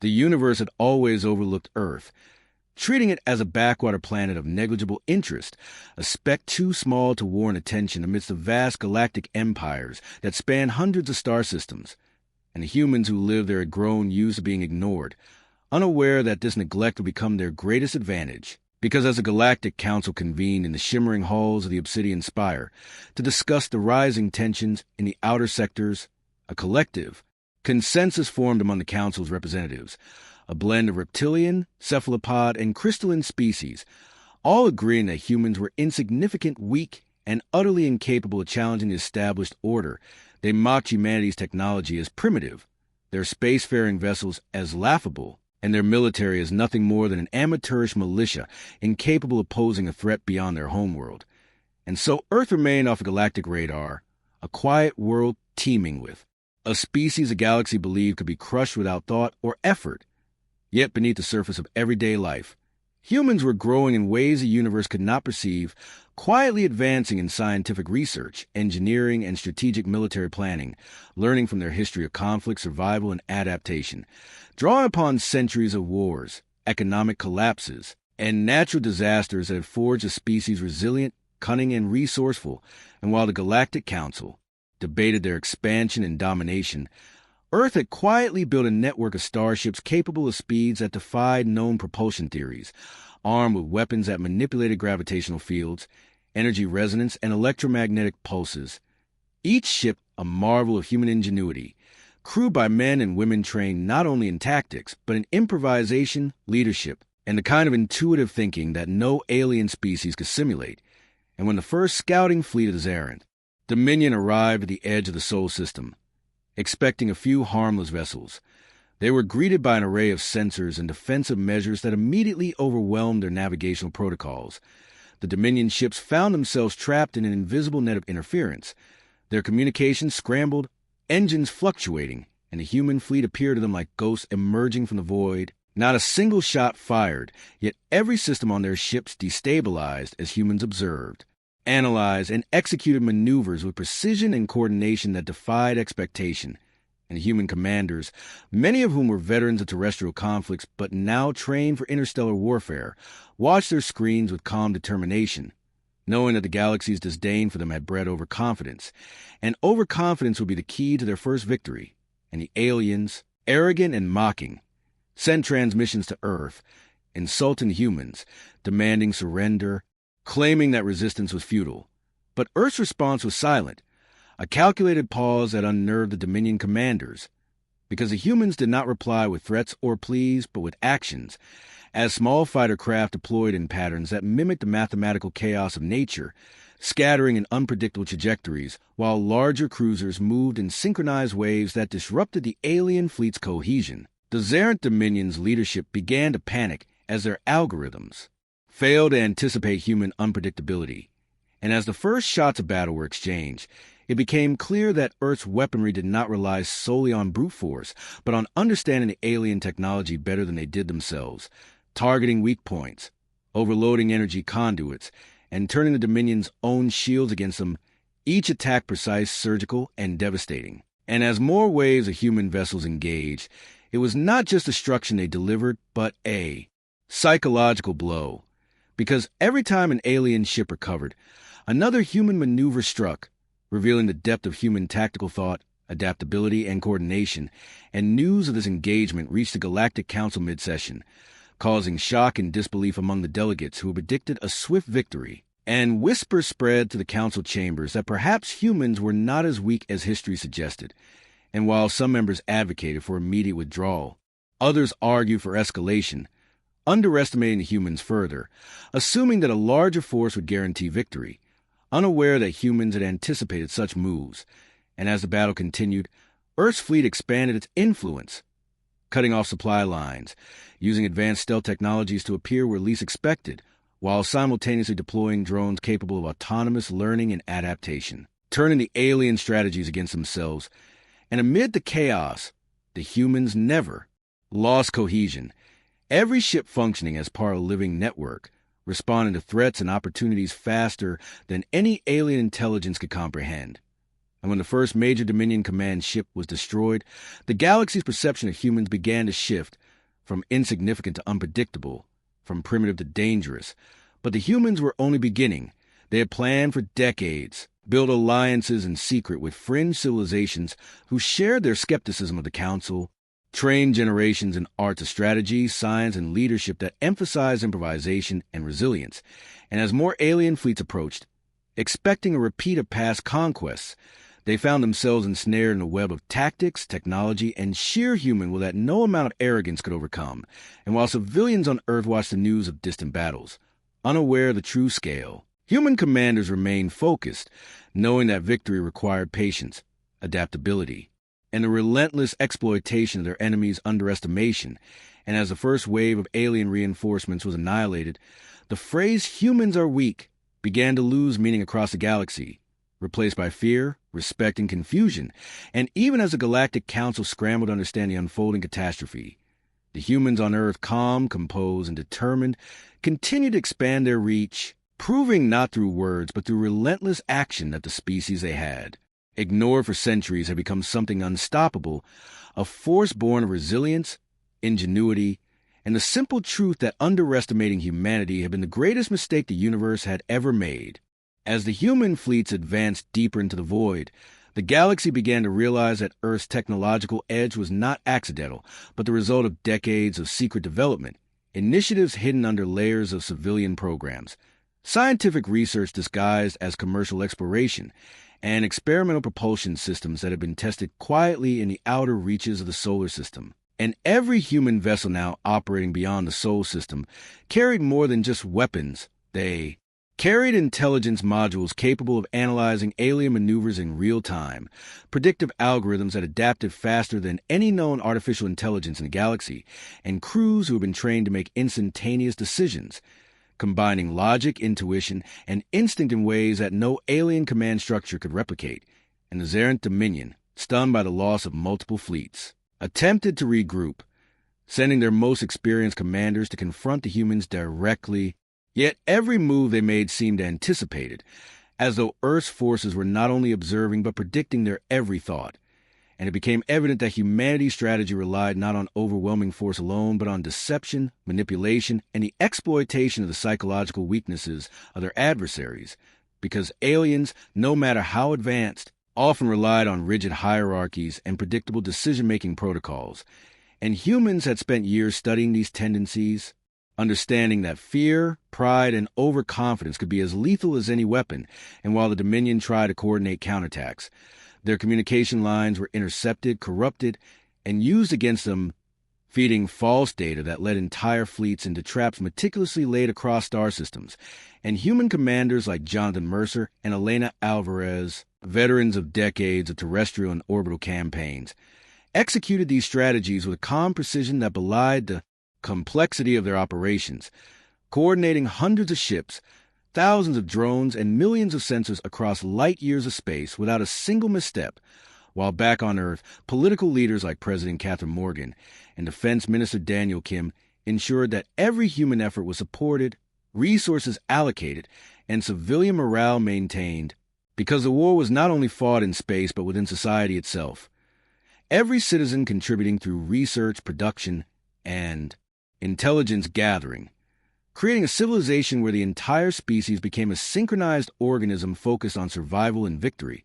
The universe had always overlooked Earth, treating it as a backwater planet of negligible interest, a speck too small to warrant attention amidst the vast galactic empires that span hundreds of star systems. And the humans who lived there had grown used to being ignored, unaware that this neglect would become their greatest advantage. Because as the Galactic Council convened in the shimmering halls of the Obsidian Spire to discuss the rising tensions in the outer sectors, a collective consensus formed among the Council's representatives, a blend of reptilian, cephalopod, and crystalline species, all agreeing that humans were insignificant, weak, and utterly incapable of challenging the established order. They mocked humanity's technology as primitive, their spacefaring vessels as laughable, and their military as nothing more than an amateurish militia incapable of posing a threat beyond their homeworld. And so Earth remained off the galactic radar, a quiet world teeming with a species the galaxy believed could be crushed without thought or effort. Yet beneath the surface of everyday life, humans were growing in ways the universe could not perceive, quietly advancing in scientific research, engineering, and strategic military planning, learning from their history of conflict, survival, and adaptation, drawing upon centuries of wars, economic collapses, and natural disasters that had forged a species resilient, cunning, and resourceful. And while the Galactic Council debated their expansion and domination, Earth had quietly built a network of starships capable of speeds that defied known propulsion theories, armed with weapons that manipulated gravitational fields, energy resonance, and electromagnetic pulses. Each ship a marvel of human ingenuity, crewed by men and women trained not only in tactics, but in improvisation, leadership, and the kind of intuitive thinking that no alien species could simulate. And when the first scouting fleet of the Zarant, Dominion arrived at the edge of the Sol system, expecting a few harmless vessels, they were greeted by an array of sensors and defensive measures that immediately overwhelmed their navigational protocols. The Dominion ships found themselves trapped in an invisible net of interference, their communications scrambled, engines fluctuating, and the human fleet appeared to them like ghosts emerging from the void. Not a single shot fired, yet every system on their ships destabilized as humans observed, analyzed, and executed maneuvers with precision and coordination that defied expectation. And human commanders, many of whom were veterans of terrestrial conflicts but now trained for interstellar warfare, watched their screens with calm determination, knowing that the galaxy's disdain for them had bred overconfidence, and overconfidence would be the key to their first victory. And the aliens, arrogant and mocking, sent transmissions to Earth, insulting humans, demanding surrender, claiming that resistance was futile. But Earth's response was silent, a calculated pause that unnerved the Dominion commanders, because the humans did not reply with threats or pleas, but with actions, as small fighter craft deployed in patterns that mimicked the mathematical chaos of nature, scattering in unpredictable trajectories, while larger cruisers moved in synchronized waves that disrupted the alien fleet's cohesion. The Zarant Dominion's leadership began to panic as their algorithms failed to anticipate human unpredictability. And as the first shots of battle were exchanged, it became clear that Earth's weaponry did not rely solely on brute force, but on understanding the alien technology better than they did themselves, targeting weak points, overloading energy conduits, and turning the Dominion's own shields against them, each attack precise, surgical, and devastating. And as more waves of human vessels engaged, it was not just destruction they delivered, but a psychological blow. Because every time an alien ship recovered, another human maneuver struck, revealing the depth of human tactical thought, adaptability, and coordination, and news of this engagement reached the Galactic Council mid-session, causing shock and disbelief among the delegates who predicted a swift victory. And whispers spread to the council chambers that perhaps humans were not as weak as history suggested, and while some members advocated for immediate withdrawal, others argued for escalation, underestimating the humans further, assuming that a larger force would guarantee victory, unaware that humans had anticipated such moves. And as the battle continued, Earth's fleet expanded its influence, cutting off supply lines, using advanced stealth technologies to appear where least expected, while simultaneously deploying drones capable of autonomous learning and adaptation, turning the alien strategies against themselves. And amid the chaos, the humans never lost cohesion, every ship functioning as part of a living network, responding to threats and opportunities faster than any alien intelligence could comprehend. And when the first major Dominion Command ship was destroyed, the galaxy's perception of humans began to shift from insignificant to unpredictable, from primitive to dangerous. But the humans were only beginning. They had planned for decades, built alliances in secret with fringe civilizations who shared their skepticism of the Council, trained generations in arts of strategy, science, and leadership that emphasized improvisation and resilience. And as more alien fleets approached, expecting a repeat of past conquests, they found themselves ensnared in a web of tactics, technology, and sheer human will that no amount of arrogance could overcome. And while civilians on Earth watched the news of distant battles, unaware of the true scale, human commanders remained focused, knowing that victory required patience, adaptability, and the relentless exploitation of their enemies' underestimation. And as the first wave of alien reinforcements was annihilated, the phrase "humans are weak" began to lose meaning across the galaxy, replaced by fear, respect, and confusion. And even as the Galactic Council scrambled to understand the unfolding catastrophe, the humans on Earth, calm, composed, and determined, continued to expand their reach, proving not through words but through relentless action that the species they had, ignored for centuries, had become something unstoppable, a force born of resilience, ingenuity, and the simple truth that underestimating humanity had been the greatest mistake the universe had ever made. As the human fleets advanced deeper into the void, the galaxy began to realize that Earth's technological edge was not accidental, but the result of decades of secret development, initiatives hidden under layers of civilian programs, scientific research disguised as commercial exploration, and experimental propulsion systems that had been tested quietly in the outer reaches of the solar system. And every human vessel now operating beyond the Sol system carried more than just weapons. They carried intelligence modules capable of analyzing alien maneuvers in real time, predictive algorithms that adapted faster than any known artificial intelligence in the galaxy, and crews who had been trained to make instantaneous decisions, combining logic, intuition, and instinct in ways that no alien command structure could replicate. And the Zerent Dominion, stunned by the loss of multiple fleets, attempted to regroup, sending their most experienced commanders to confront the humans directly. Yet every move they made seemed anticipated, as though Earth's forces were not only observing but predicting their every thought. And it became evident that humanity's strategy relied not on overwhelming force alone, but on deception, manipulation, and the exploitation of the psychological weaknesses of their adversaries, because aliens, no matter how advanced, often relied on rigid hierarchies and predictable decision-making protocols. And humans had spent years studying these tendencies, understanding that fear, pride, and overconfidence could be as lethal as any weapon. And while the Dominion tried to coordinate counterattacks, their communication lines were intercepted, corrupted, and used against them, feeding false data that led entire fleets into traps meticulously laid across star systems. And human commanders like Jonathan Mercer and Elena Alvarez, veterans of decades of terrestrial and orbital campaigns, executed these strategies with a calm precision that belied the complexity of their operations, coordinating hundreds of ships, thousands of drones, and millions of sensors across light years of space without a single misstep. While back on Earth, political leaders like President Catherine Morgan and Defense Minister Daniel Kim ensured that every human effort was supported, resources allocated, and civilian morale maintained, because the war was not only fought in space but within society itself. Every citizen contributing through research, production, and intelligence gathering, creating a civilization where the entire species became a synchronized organism focused on survival and victory.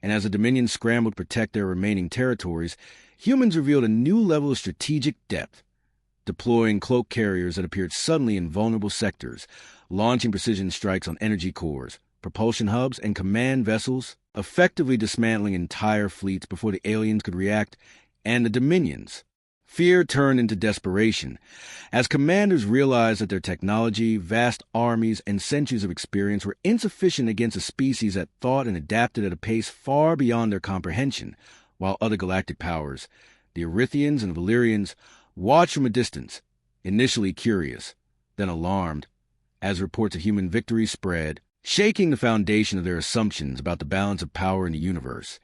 And as the Dominion scrambled to protect their remaining territories, humans revealed a new level of strategic depth, deploying cloak carriers that appeared suddenly in vulnerable sectors, launching precision strikes on energy cores, propulsion hubs, and command vessels, effectively dismantling entire fleets before the aliens could react. And the Dominions, fear turned into desperation, as commanders realized that their technology, vast armies, and centuries of experience were insufficient against a species that thought and adapted at a pace far beyond their comprehension, while other galactic powers, the Erythians and Valyrians, watched from a distance, initially curious, then alarmed, as reports of human victory spread, shaking the foundation of their assumptions about the balance of power in the universe.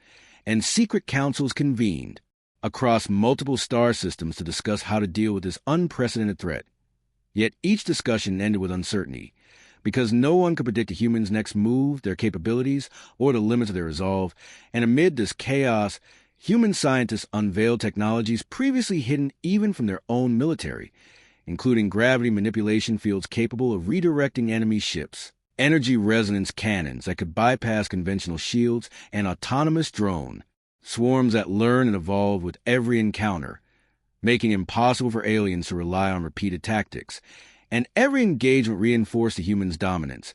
And secret councils convened across multiple star systems to discuss how to deal with this unprecedented threat. Yet each discussion ended with uncertainty, because no one could predict a human's next move, their capabilities, or the limits of their resolve. And amid this chaos, human scientists unveiled technologies previously hidden even from their own military, including gravity manipulation fields capable of redirecting enemy ships, energy resonance cannons that could bypass conventional shields, and autonomous drone swarms that learn and evolve with every encounter, making it impossible for aliens to rely on repeated tactics. And every engagement reinforced the humans' dominance,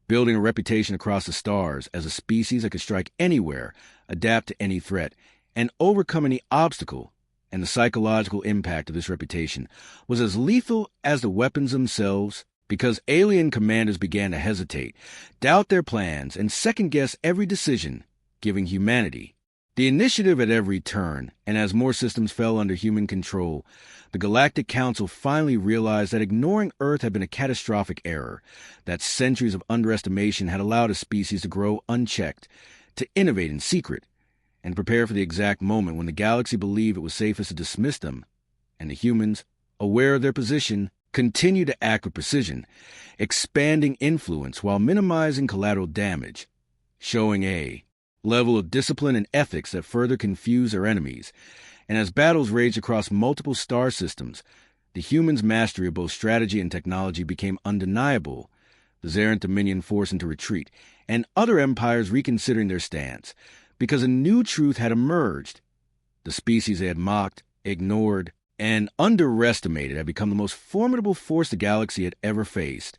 building a reputation across the stars as a species that could strike anywhere, adapt to any threat, and overcome any obstacle. And the psychological impact of this reputation was as lethal as the weapons themselves, because alien commanders began to hesitate, doubt their plans, and second-guess every decision, giving humanity the initiative at every turn. And as more systems fell under human control, the Galactic Council finally realized that ignoring Earth had been a catastrophic error, that centuries of underestimation had allowed a species to grow unchecked, to innovate in secret, and prepare for the exact moment when the galaxy believed it was safest to dismiss them. And the humans, aware of their position, continued to act with precision, expanding influence while minimizing collateral damage, showing a level of discipline and ethics that further confused their enemies. And as battles raged across multiple star systems, the humans' mastery of both strategy and technology became undeniable, the Zerent Dominion forced into retreat, and other empires reconsidering their stance, because a new truth had emerged. The species they had mocked, ignored, and underestimated had become the most formidable force the galaxy had ever faced,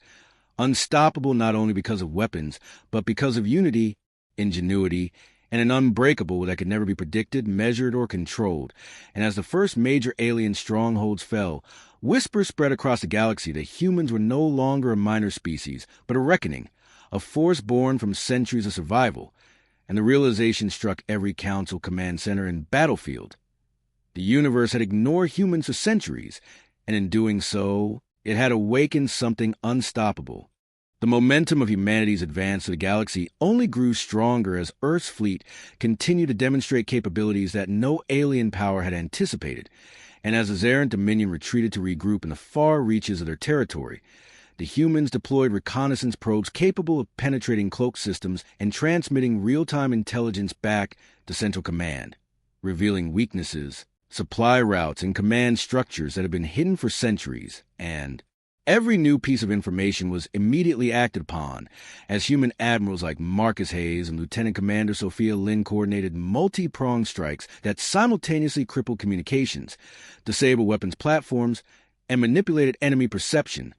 unstoppable not only because of weapons, but because of unity, ingenuity, and an unbreakable that could never be predicted, measured, or controlled. And as the first major alien strongholds fell, whispers spread across the galaxy that humans were no longer a minor species, but a reckoning, a force born from centuries of survival. And the realization struck every council command center and battlefield. The universe had ignored humans for centuries, and in doing so, it had awakened something unstoppable. The momentum of humanity's advance to the galaxy only grew stronger as Earth's fleet continued to demonstrate capabilities that no alien power had anticipated, and as the Zerent Dominion retreated to regroup in the far reaches of their territory, the humans deployed reconnaissance probes capable of penetrating cloak systems and transmitting real-time intelligence back to Central Command, revealing weaknesses, supply routes, and command structures that had been hidden for centuries. And every new piece of information was immediately acted upon, as human admirals like Marcus Hayes and Lieutenant Commander Sophia Lynn coordinated multi-pronged strikes that simultaneously crippled communications, disabled weapons platforms, and manipulated enemy perception,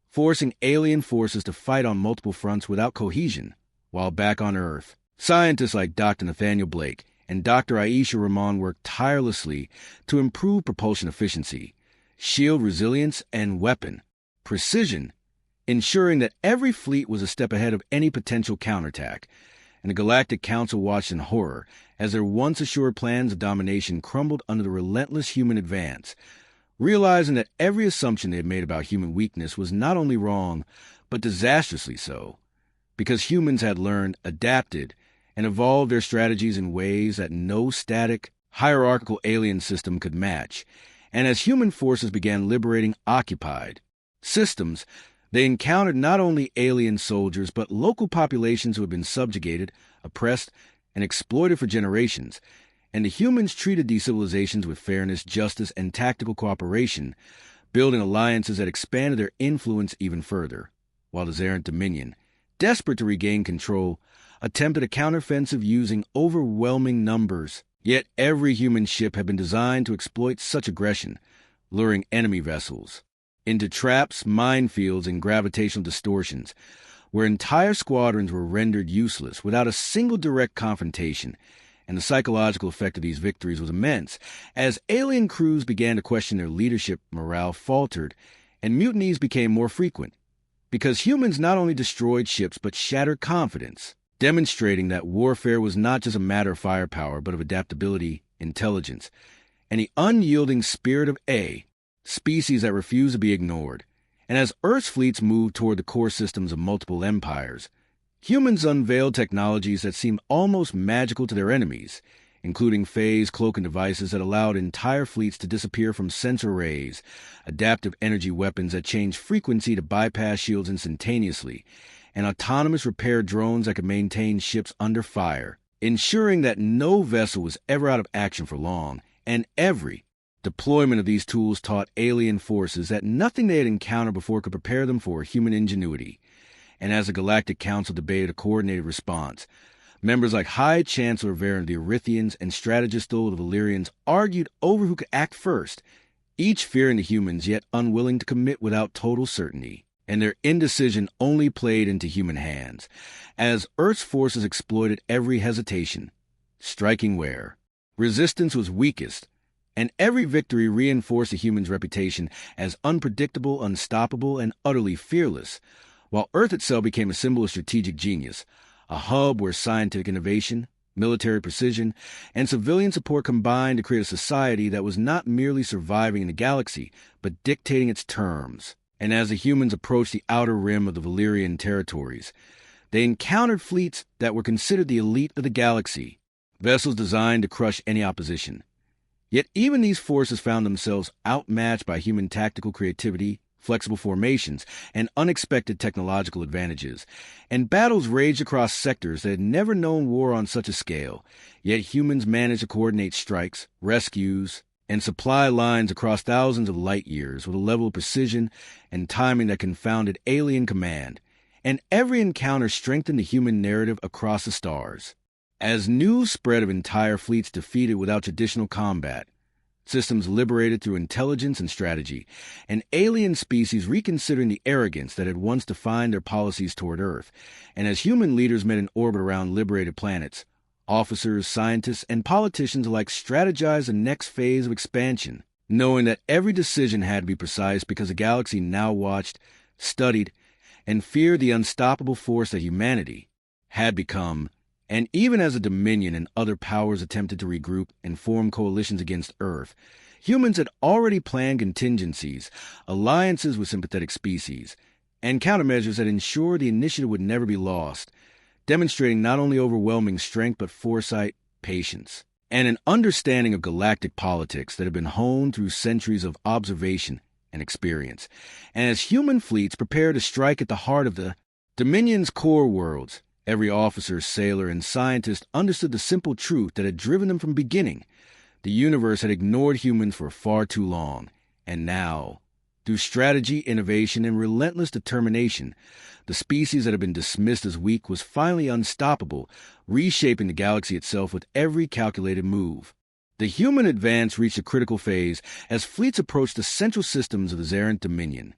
forcing alien forces to fight on multiple fronts without cohesion. While back on Earth, scientists like Dr. Nathaniel Blake and Dr. Aisha Rahman worked tirelessly to improve propulsion efficiency, shield resilience, and weapon precision, ensuring that every fleet was a step ahead of any potential counterattack. And the Galactic Council watched in horror as their once assured plans of domination crumbled under the relentless human advance, realizing that every assumption they had made about human weakness was not only wrong, but disastrously so, because humans had learned, adapted, and evolved their strategies in ways that no static, hierarchical alien system could match. And as human forces began liberating occupied systems, they encountered not only alien soldiers, but local populations who had been subjugated, oppressed, and exploited for generations. And the humans treated these civilizations with fairness, justice, and tactical cooperation, building alliances that expanded their influence even further, while the Zerent Dominion, desperate to regain control, attempted a counteroffensive using overwhelming numbers. Yet every human ship had been designed to exploit such aggression, luring enemy vessels into traps, minefields, and gravitational distortions, where entire squadrons were rendered useless without a single direct confrontation. And the psychological effect of these victories was immense, as alien crews began to question their leadership, morale faltered, and mutinies became more frequent, because humans not only destroyed ships but shattered confidence, demonstrating that warfare was not just a matter of firepower but of adaptability, intelligence, and the unyielding spirit of a species that refused to be ignored. And as Earth's fleets moved toward the core systems of multiple empires, humans unveiled technologies that seemed almost magical to their enemies, including phase cloaking devices that allowed entire fleets to disappear from sensor arrays, adaptive energy weapons that changed frequency to bypass shields instantaneously, and autonomous repair drones that could maintain ships under fire. ensuring that no vessel was ever out of action for long, and every deployment of these tools taught alien forces that nothing they had encountered before could prepare them for human ingenuity. And as the Galactic Council debated a coordinated response, members like High Chancellor Varen of the Erythians and Strategist Thol of the Valyrians argued over who could act first, each fearing the humans yet unwilling to commit without total certainty. And their indecision only played into human hands, as Earth's forces exploited every hesitation, striking where resistance was weakest, and every victory reinforced the humans' reputation as unpredictable, unstoppable, and utterly fearless, while Earth itself became a symbol of strategic genius, a hub where scientific innovation, military precision, and civilian support combined to create a society that was not merely surviving in the galaxy, but dictating its terms. And as the humans approached the outer rim of the Valyrian territories, they encountered fleets that were considered the elite of the galaxy, vessels designed to crush any opposition. Yet even these forces found themselves outmatched by human tactical creativity, flexible formations, and unexpected technological advantages, and battles raged across sectors that had never known war on such a scale. Yet humans managed to coordinate strikes, rescues, and supply lines across thousands of light years with a level of precision and timing that confounded alien command, and every encounter strengthened the human narrative across the stars. As news spread of entire fleets defeated without traditional combat, systems liberated through intelligence and strategy, and alien species reconsidering the arrogance that had once defined their policies toward Earth, and as human leaders met in orbit around liberated planets, officers, scientists, and politicians alike strategized the next phase of expansion, knowing that every decision had to be precise because the galaxy now watched, studied, and feared the unstoppable force that humanity had become. And even as the Dominion and other powers attempted to regroup and form coalitions against Earth, humans had already planned contingencies, alliances with sympathetic species, and countermeasures that ensured the initiative would never be lost, demonstrating not only overwhelming strength but foresight, patience, and an understanding of galactic politics that had been honed through centuries of observation and experience. And as human fleets prepared to strike at the heart of the Dominion's core worlds, every officer, sailor, and scientist understood the simple truth that had driven them from the beginning. The universe had ignored humans for far too long, and now, through strategy, innovation, and relentless determination, the species that had been dismissed as weak was finally unstoppable, reshaping the galaxy itself with every calculated move. The human advance reached a critical phase as fleets approached the central systems of the Zerent Dominion,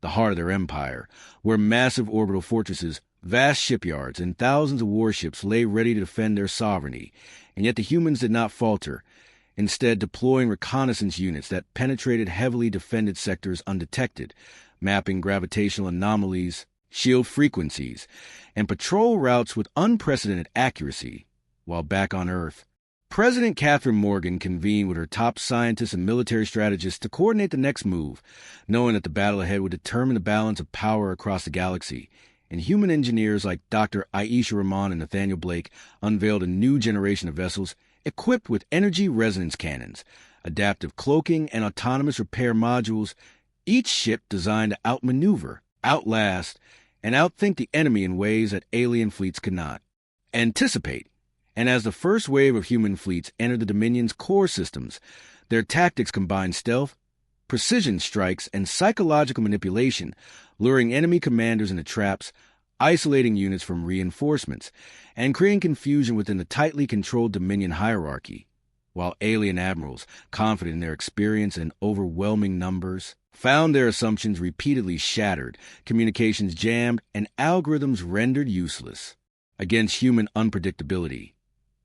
the heart of their empire, where massive orbital fortresses, vast shipyards, and thousands of warships lay ready to defend their sovereignty, and yet the humans did not falter, instead deploying reconnaissance units that penetrated heavily defended sectors undetected, mapping gravitational anomalies, shield frequencies, and patrol routes with unprecedented accuracy. While back on Earth, President Catherine Morgan convened with her top scientists and military strategists to coordinate the next move, knowing that the battle ahead would determine the balance of power across the galaxy. And human engineers like Dr. Aisha Rahman and Nathaniel Blake unveiled a new generation of vessels equipped with energy resonance cannons, adaptive cloaking, and autonomous repair modules, each ship designed to outmaneuver, outlast, and outthink the enemy in ways that alien fleets could not anticipate. And as the first wave of human fleets entered the Dominion's core systems, their tactics combined stealth, precision strikes, and psychological manipulation, luring enemy commanders into traps, isolating units from reinforcements, and creating confusion within the tightly controlled Dominion hierarchy, while alien admirals, confident in their experience and overwhelming numbers, found their assumptions repeatedly shattered, communications jammed, and algorithms rendered useless against human unpredictability.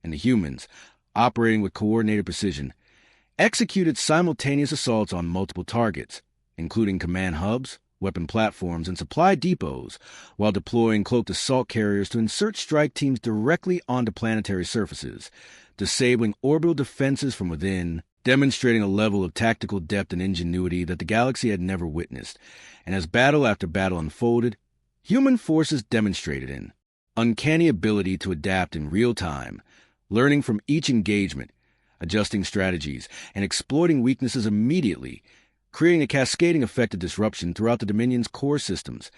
And the humans, operating with coordinated precision, executed simultaneous assaults on multiple targets, including command hubs, weapon platforms, and supply depots, while deploying cloaked assault carriers to insert strike teams directly onto planetary surfaces, disabling orbital defenses from within, demonstrating a level of tactical depth and ingenuity that the galaxy had never witnessed. And as battle after battle unfolded, human forces demonstrated an uncanny ability to adapt in real time, learning from each engagement, adjusting strategies, and exploiting weaknesses immediately, creating a cascading effect of disruption throughout the Dominion's core systems.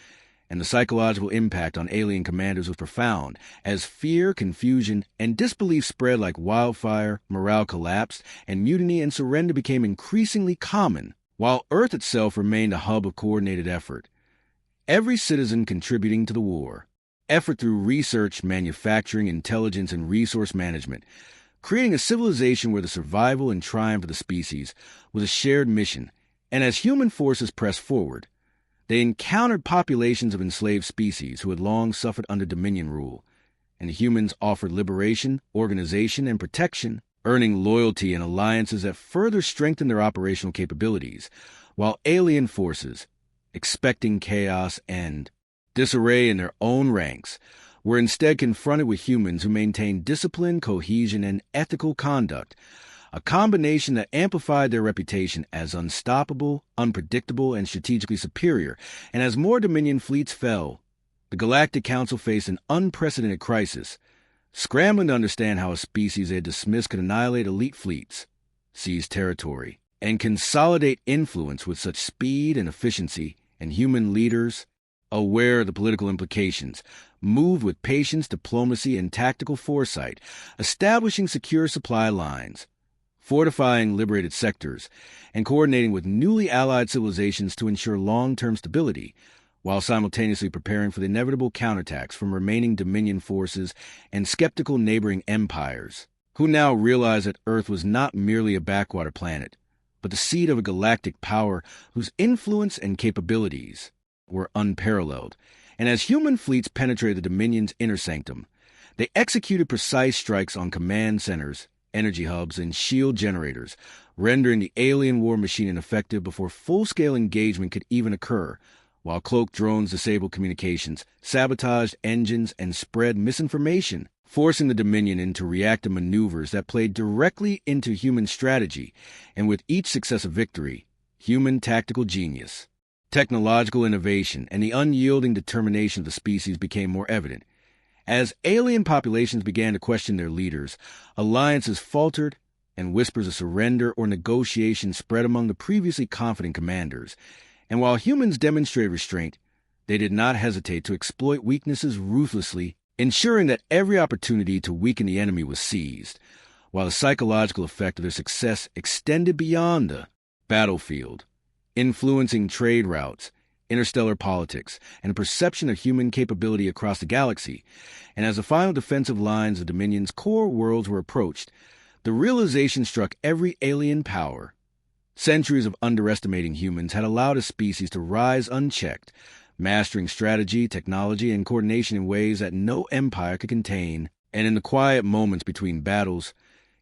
and the psychological impact on alien commanders was profound. As fear, confusion, and disbelief spread like wildfire, morale collapsed, and mutiny and surrender became increasingly common, while Earth itself remained a hub of coordinated effort. Every citizen contributing to the war, effort through research, manufacturing, intelligence, and resource management, creating a civilization where the survival and triumph of the species was a shared mission. And as human forces pressed forward, they encountered populations of enslaved species who had long suffered under dominion rule, and the humans offered liberation, organization, and protection, earning loyalty and alliances that further strengthened their operational capabilities, while alien forces, expecting chaos and disarray in their own ranks, were instead confronted with humans who maintained discipline, cohesion, and ethical conduct, a combination that amplified their reputation as unstoppable, unpredictable, and strategically superior. And as more Dominion fleets fell, the Galactic Council faced an unprecedented crisis, scrambling to understand how a species they had dismissed could annihilate elite fleets, seize territory, and consolidate influence with such speed and efficiency. And human leaders, aware of the political implications, moved with patience, diplomacy, and tactical foresight, establishing secure supply lines, fortifying liberated sectors, and coordinating with newly allied civilizations to ensure long-term stability, while simultaneously preparing for the inevitable counterattacks from remaining Dominion forces and skeptical neighboring empires, who now realized that Earth was not merely a backwater planet, but the seat of a galactic power whose influence and capabilities were unparalleled. And as human fleets penetrated the Dominion's inner sanctum, they executed precise strikes on command centers, energy hubs, and shield generators, rendering the alien war machine ineffective before full-scale engagement could even occur, while cloaked drones disabled communications, sabotaged engines, and spread misinformation, forcing the Dominion into reactive maneuvers that played directly into human strategy, and with each successive victory, human tactical genius, technological innovation, and the unyielding determination of the species became more evident. As alien populations began to question their leaders, alliances faltered, and whispers of surrender or negotiation spread among the previously confident commanders. And while humans demonstrated restraint, they did not hesitate to exploit weaknesses ruthlessly, ensuring that every opportunity to weaken the enemy was seized, while the psychological effect of their success extended beyond the battlefield, influencing trade routes, interstellar politics, and a perception of human capability across the galaxy. And as the final defensive lines of Dominion's core worlds were approached, the realization struck every alien power. Centuries of underestimating humans had allowed a species to rise unchecked, mastering strategy, technology, and coordination in ways that no empire could contain. And in the quiet moments between battles,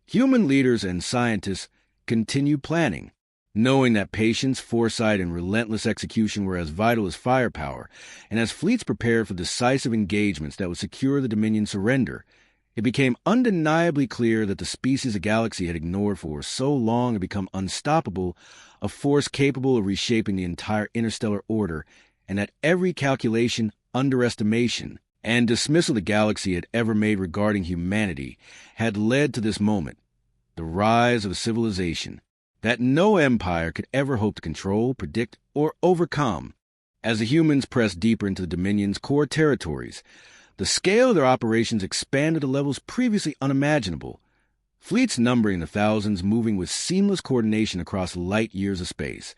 human leaders and scientists continued planning, knowing that patience, foresight, and relentless execution were as vital as firepower. And as fleets prepared for decisive engagements that would secure the Dominion's surrender, it became undeniably clear that the species the galaxy had ignored for so long had become unstoppable, a force capable of reshaping the entire interstellar order, and that every calculation, underestimation, and dismissal the galaxy had ever made regarding humanity had led to this moment, the rise of a civilization that no empire could ever hope to control, predict, or overcome. As the humans pressed deeper into the Dominion's core territories, the scale of their operations expanded to levels previously unimaginable, fleets numbering the thousands moving with seamless coordination across light years of space,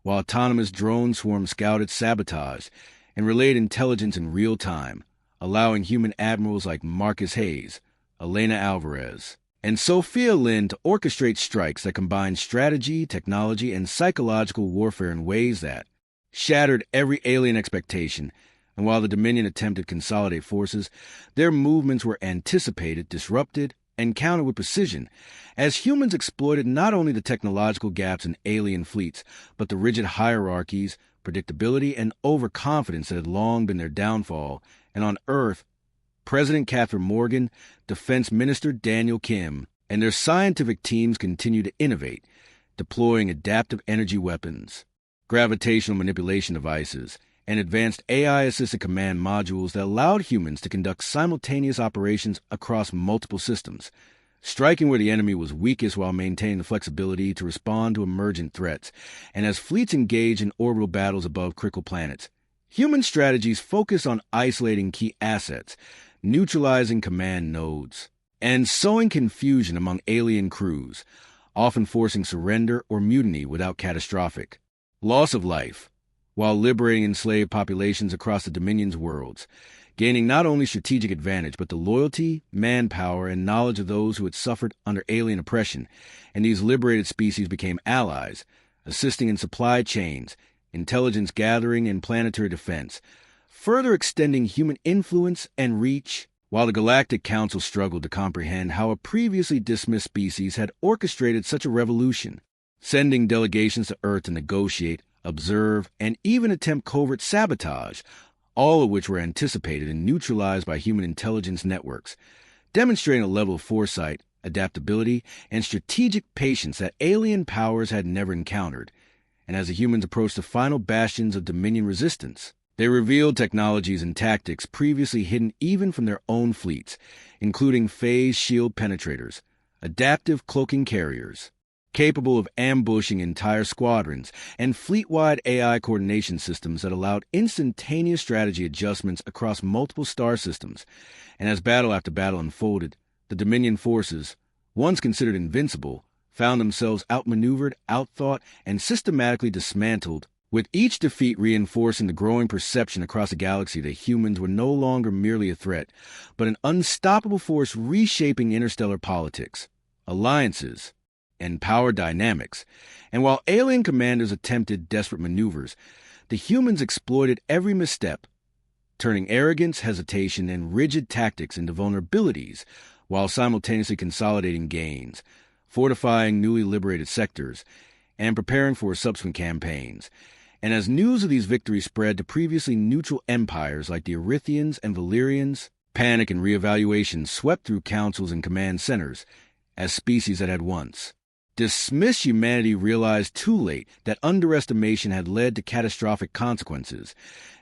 while autonomous drone swarms scouted, sabotaged, and relayed intelligence in real time, allowing human admirals like Marcus Hayes, Elena Alvarez, and Sophia Lynn to orchestrate strikes that combined strategy, technology, and psychological warfare in ways that shattered every alien expectation. And while the Dominion attempted to consolidate forces, their movements were anticipated, disrupted, and countered with precision, as humans exploited not only the technological gaps in alien fleets, but the rigid hierarchies, predictability, and overconfidence that had long been their downfall. And on Earth, President Catherine Morgan, Defense Minister Daniel Kim, and their scientific teams continued to innovate, deploying adaptive energy weapons, gravitational manipulation devices, and advanced AI-assisted command modules that allowed humans to conduct simultaneous operations across multiple systems, striking where the enemy was weakest while maintaining the flexibility to respond to emergent threats. And as fleets engaged in orbital battles above critical planets, Human strategies focus on isolating key assets, neutralizing command nodes, and sowing confusion among alien crews, often forcing surrender or mutiny without catastrophic loss of life, while liberating enslaved populations across the Dominion's worlds, gaining not only strategic advantage but the loyalty, manpower, and knowledge of those who had suffered under alien oppression, and these liberated species became allies, assisting in supply chains, intelligence gathering, and planetary defense, further extending human influence and reach, while the Galactic Council struggled to comprehend how a previously dismissed species had orchestrated such a revolution, sending delegations to Earth to negotiate, observe, and even attempt covert sabotage, all of which were anticipated and neutralized by human intelligence networks, demonstrating a level of foresight, adaptability, and strategic patience that alien powers had never encountered. And as the humans approached the final bastions of Dominion resistance, they revealed technologies and tactics previously hidden even from their own fleets, including phase shield penetrators, adaptive cloaking carriers, capable of ambushing entire squadrons, and fleet-wide AI coordination systems that allowed instantaneous strategy adjustments across multiple star systems. And as battle after battle unfolded, the Dominion forces, once considered invincible, found themselves outmaneuvered, outthought, and systematically dismantled, with each defeat reinforcing the growing perception across the galaxy that humans were no longer merely a threat, but an unstoppable force reshaping interstellar politics, alliances, and power dynamics. And while alien commanders attempted desperate maneuvers, the humans exploited every misstep, turning arrogance, hesitation, and rigid tactics into vulnerabilities, while simultaneously consolidating gains, fortifying newly liberated sectors, and preparing for subsequent campaigns. And as news of these victories spread to previously neutral empires like the Erythians and Valyrians, panic and reevaluation swept through councils and command centers, as species that had once dismissed humanity realized too late that underestimation had led to catastrophic consequences,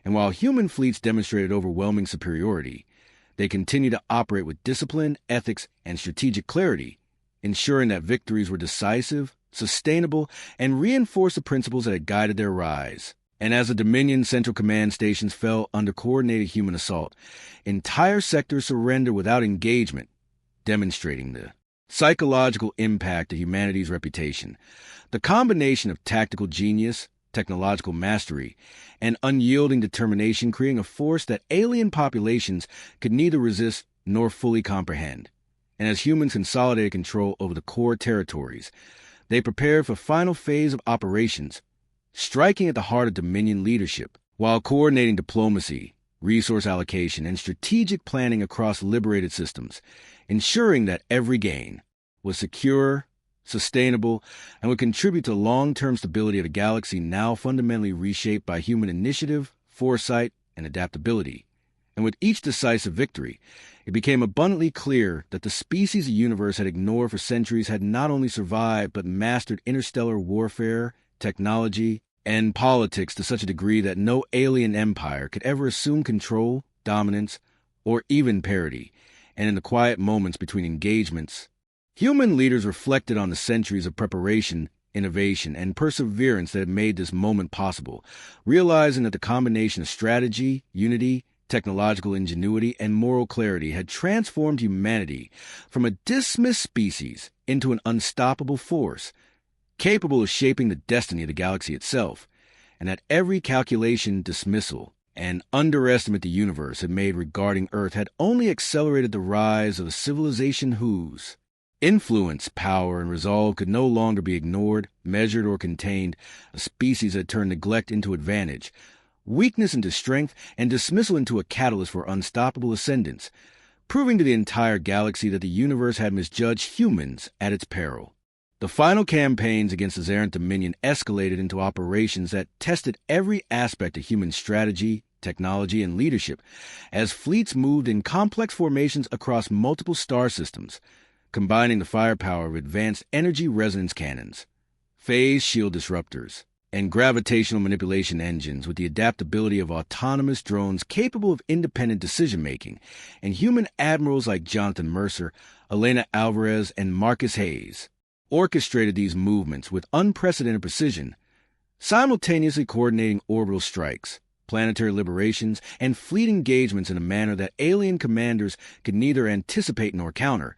and while human fleets demonstrated overwhelming superiority, they continued to operate with discipline, ethics, and strategic clarity, ensuring that victories were decisive, sustainable, and reinforced the principles that had guided their rise. And as the Dominion Central Command stations fell under coordinated human assault, entire sectors surrendered without engagement, demonstrating the psychological impact of humanity's reputation. The combination of tactical genius, technological mastery, and unyielding determination creating a force that alien populations could neither resist nor fully comprehend. And as humans consolidated control over the core territories, they prepared for final phase of operations, striking at the heart of Dominion leadership, while coordinating diplomacy, resource allocation, and strategic planning across liberated systems, ensuring that every gain was secure, sustainable, and would contribute to the long-term stability of a galaxy now fundamentally reshaped by human initiative, foresight, and adaptability. And with each decisive victory, it became abundantly clear that the species the universe had ignored for centuries had not only survived but mastered interstellar warfare, technology, and politics to such a degree that no alien empire could ever assume control, dominance, or even parity. And in the quiet moments between engagements, human leaders reflected on the centuries of preparation, innovation, and perseverance that had made this moment possible, realizing that the combination of strategy, unity, technological ingenuity, and moral clarity had transformed humanity from a dismissed species into an unstoppable force, capable of shaping the destiny of the galaxy itself, and that every calculation, dismissal, and underestimate the universe had made regarding Earth had only accelerated the rise of a civilization whose influence, power, and resolve could no longer be ignored, measured, or contained, a species that turned neglect into advantage, weakness into strength, and dismissal into a catalyst for unstoppable ascendance, proving to the entire galaxy that the universe had misjudged humans at its peril. The final campaigns against the Zerent Dominion escalated into operations that tested every aspect of human strategy, technology, and leadership, as fleets moved in complex formations across multiple star systems, combining the firepower of advanced energy resonance cannons, phase shield disruptors, and gravitational manipulation engines with the adaptability of autonomous drones capable of independent decision-making, and human admirals like Jonathan Mercer, Elena Alvarez, and Marcus Hayes orchestrated these movements with unprecedented precision, simultaneously coordinating orbital strikes, planetary liberations, and fleet engagements in a manner that alien commanders could neither anticipate nor counter.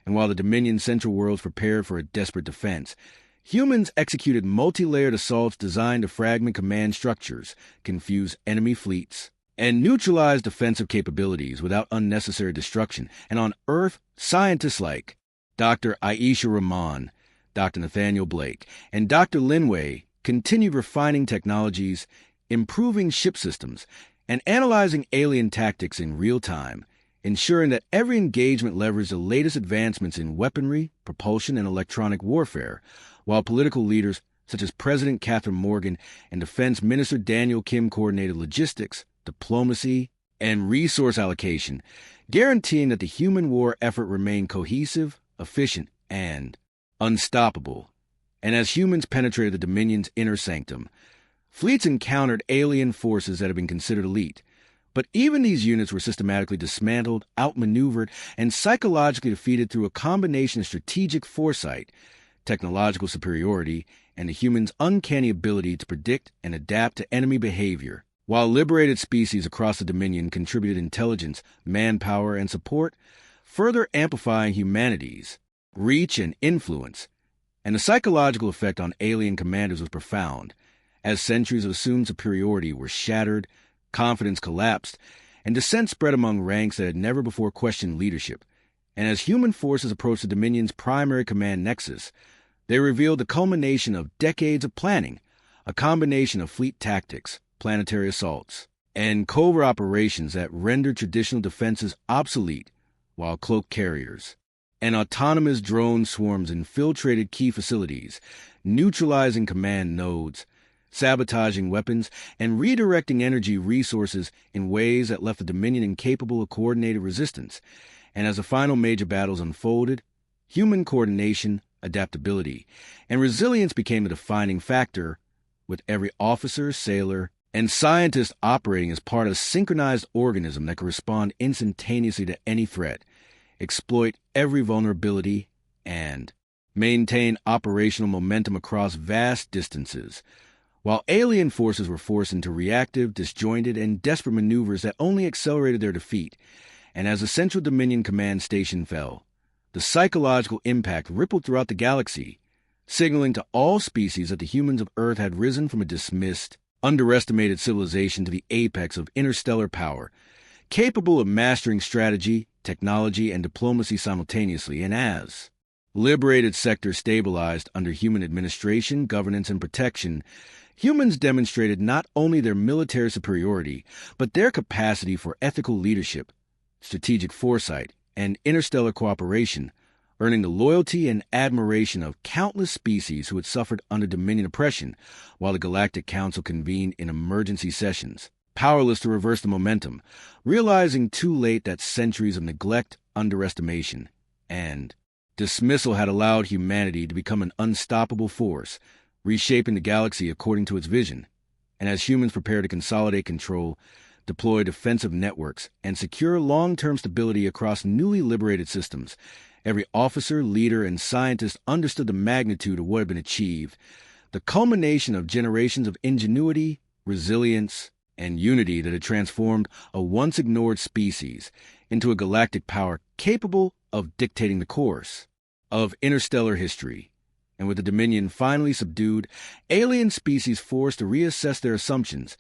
And while the Dominion Central worlds prepared for a desperate defense, humans executed multi-layered assaults designed to fragment command structures, confuse enemy fleets, and neutralize defensive capabilities without unnecessary destruction. And on Earth, scientists like Dr. Aisha Rahman, Dr. Nathaniel Blake, and Dr. Linway continued refining technologies, improving ship systems, and analyzing alien tactics in real time, ensuring that every engagement leveraged the latest advancements in weaponry, propulsion, and electronic warfare, while political leaders such as President Catherine Morgan and Defense Minister Daniel Kim coordinated logistics, diplomacy, and resource allocation, guaranteeing that the human war effort remained cohesive, efficient, and unstoppable. And as humans penetrated the Dominion's inner sanctum, fleets encountered alien forces that had been considered elite. But even these units were systematically dismantled, outmaneuvered, and psychologically defeated through a combination of strategic foresight, technological superiority, and the human's uncanny ability to predict and adapt to enemy behavior. While liberated species across the Dominion contributed intelligence, manpower, and support, further amplifying humanity's reach and influence, and the psychological effect on alien commanders was profound. As centuries of assumed superiority were shattered, confidence collapsed, and dissent spread among ranks that had never before questioned leadership. And as human forces approached the Dominion's primary command nexus, they revealed the culmination of decades of planning, a combination of fleet tactics, planetary assaults, and covert operations that rendered traditional defenses obsolete, while cloaked carriers and autonomous drone swarms infiltrated key facilities, neutralizing command nodes, sabotaging weapons, and redirecting energy resources in ways that left the Dominion incapable of coordinated resistance. And as the final major battles unfolded, human coordination, adaptability, and resilience became a defining factor, with every officer, sailor, and scientist operating as part of a synchronized organism that could respond instantaneously to any threat, exploit every vulnerability, and maintain operational momentum across vast distances, while alien forces were forced into reactive, disjointed, and desperate maneuvers that only accelerated their defeat. And as the Central Dominion Command Station fell, the psychological impact rippled throughout the galaxy, signaling to all species that the humans of Earth had risen from a dismissed, underestimated civilization to the apex of interstellar power, capable of mastering strategy, technology, and diplomacy simultaneously. And as liberated sectors stabilized under human administration, governance, and protection, humans demonstrated not only their military superiority, but their capacity for ethical leadership, strategic foresight, and interstellar cooperation, earning the loyalty and admiration of countless species who had suffered under Dominion oppression, while the Galactic Council convened in emergency sessions, powerless to reverse the momentum, realizing too late that centuries of neglect, underestimation, and dismissal had allowed humanity to become an unstoppable force, reshaping the galaxy according to its vision. And as humans prepare to consolidate control, deploy defensive networks, and secure long-term stability across newly liberated systems, every officer, leader, and scientist understood the magnitude of what had been achieved, the culmination of generations of ingenuity, resilience, and unity that had transformed a once-ignored species into a galactic power capable of dictating the course of interstellar history. And with the Dominion finally subdued, alien species forced to reassess their assumptions,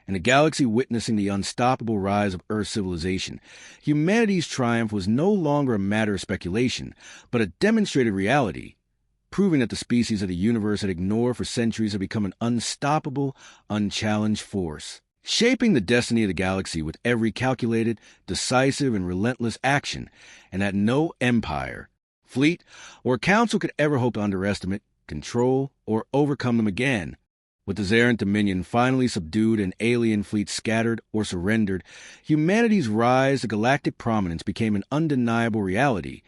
and the galaxy witnessing the unstoppable rise of Earth civilization, humanity's triumph was no longer a matter of speculation, but a demonstrated reality, proving that the species of the universe had ignored for centuries had become an unstoppable, unchallenged force, shaping the destiny of the galaxy with every calculated, decisive, and relentless action, and that no empire, fleet, or council could ever hope to underestimate, control, or overcome them again. With the Zerent Dominion finally subdued and alien fleets scattered or surrendered, humanity's rise to galactic prominence became an undeniable reality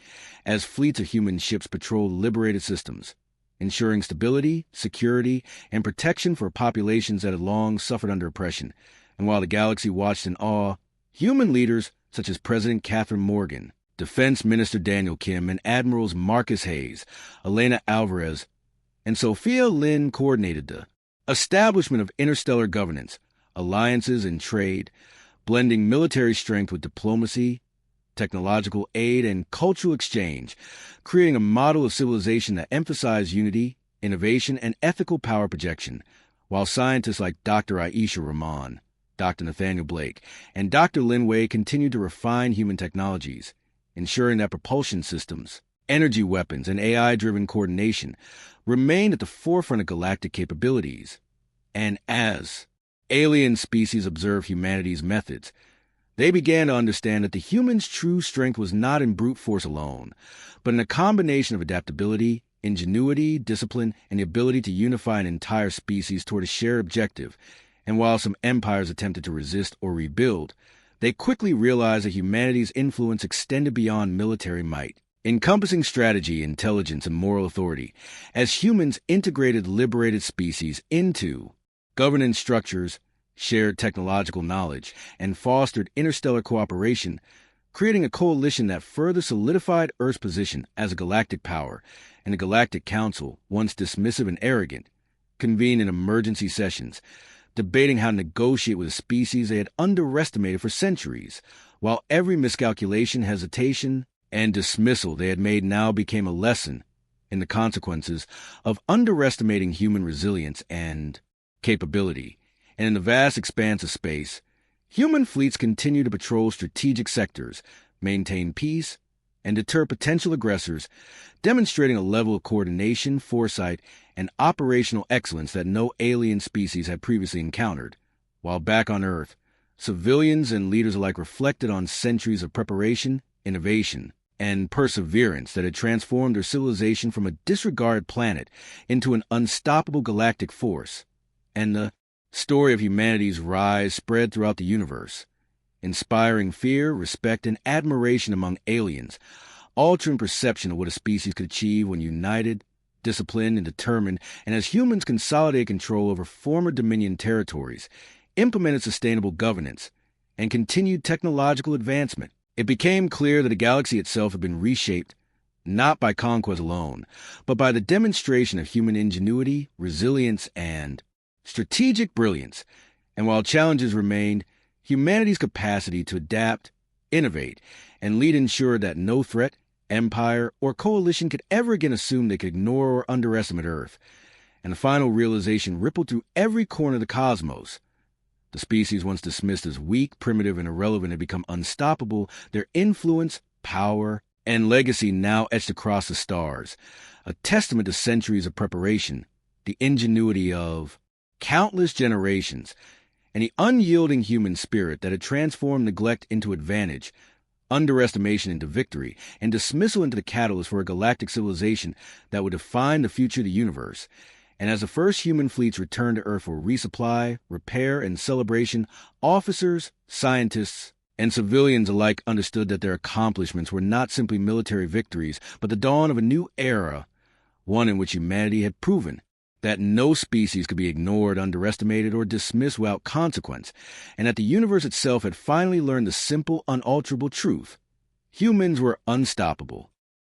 as fleets of human ships patrolled liberated systems, ensuring stability, security, and protection for populations that had long suffered under oppression. And while the galaxy watched in awe, human leaders such as President Catherine Morgan, Defense Minister Daniel Kim, and Admirals Marcus Hayes, Elena Alvarez, and Sophia Lin coordinated the establishment of interstellar governance, alliances, and trade, blending military strength with diplomacy, technological aid, and cultural exchange, creating a model of civilization that emphasized unity, innovation, and ethical power projection, while scientists like Dr. Aisha Rahman, Dr. Nathaniel Blake, and Dr. Lin Wei continued to refine human technologies, ensuring that propulsion systems, energy weapons, and AI-driven coordination remained at the forefront of galactic capabilities. And as alien species observed humanity's methods, they began to understand that the human's true strength was not in brute force alone, but in a combination of adaptability, ingenuity, discipline, and the ability to unify an entire species toward a shared objective. And while some empires attempted to resist or rebuild, they quickly realized that humanity's influence extended beyond military might, encompassing strategy, intelligence, and moral authority, as humans integrated liberated species into governance structures, shared technological knowledge, and fostered interstellar cooperation, creating a coalition that further solidified Earth's position as a galactic power. And the Galactic Council, once dismissive and arrogant, convened in emergency sessions, debating how to negotiate with a species they had underestimated for centuries, while every miscalculation, hesitation, and dismissal they had made now became a lesson in the consequences of underestimating human resilience and capability. And in the vast expanse of space, human fleets continue to patrol strategic sectors, maintain peace, and deter potential aggressors, demonstrating a level of coordination, foresight, and operational excellence that no alien species had previously encountered. While back on Earth, civilians and leaders alike reflected on centuries of preparation, innovation, and perseverance that had transformed their civilization from a disregarded planet into an unstoppable galactic force. And the story of humanity's rise spread throughout the universe, inspiring fear, respect, and admiration among aliens, altering perception of what a species could achieve when united, disciplined, and determined. And as humans consolidated control over former Dominion territories, implemented sustainable governance, and continued technological advancement, it became clear that the galaxy itself had been reshaped not by conquest alone, but by the demonstration of human ingenuity, resilience, and strategic brilliance. And while challenges remained, humanity's capacity to adapt, innovate, and lead ensured that no threat, empire, or coalition could ever again assume they could ignore or underestimate Earth. And the final realization rippled through every corner of the cosmos. The species once dismissed as weak, primitive, and irrelevant had become unstoppable, their influence, power, and legacy now etched across the stars, a testament to centuries of preparation, the ingenuity of countless generations, and the unyielding human spirit that had transformed neglect into advantage, underestimation into victory, and dismissal into the catalyst for a galactic civilization that would define the future of the universe. And as the first human fleets returned to Earth for resupply, repair, and celebration, officers, scientists, and civilians alike understood that their accomplishments were not simply military victories, but the dawn of a new era, one in which humanity had proven that no species could be ignored, underestimated, or dismissed without consequence, and that the universe itself had finally learned the simple, unalterable truth: humans were unstoppable.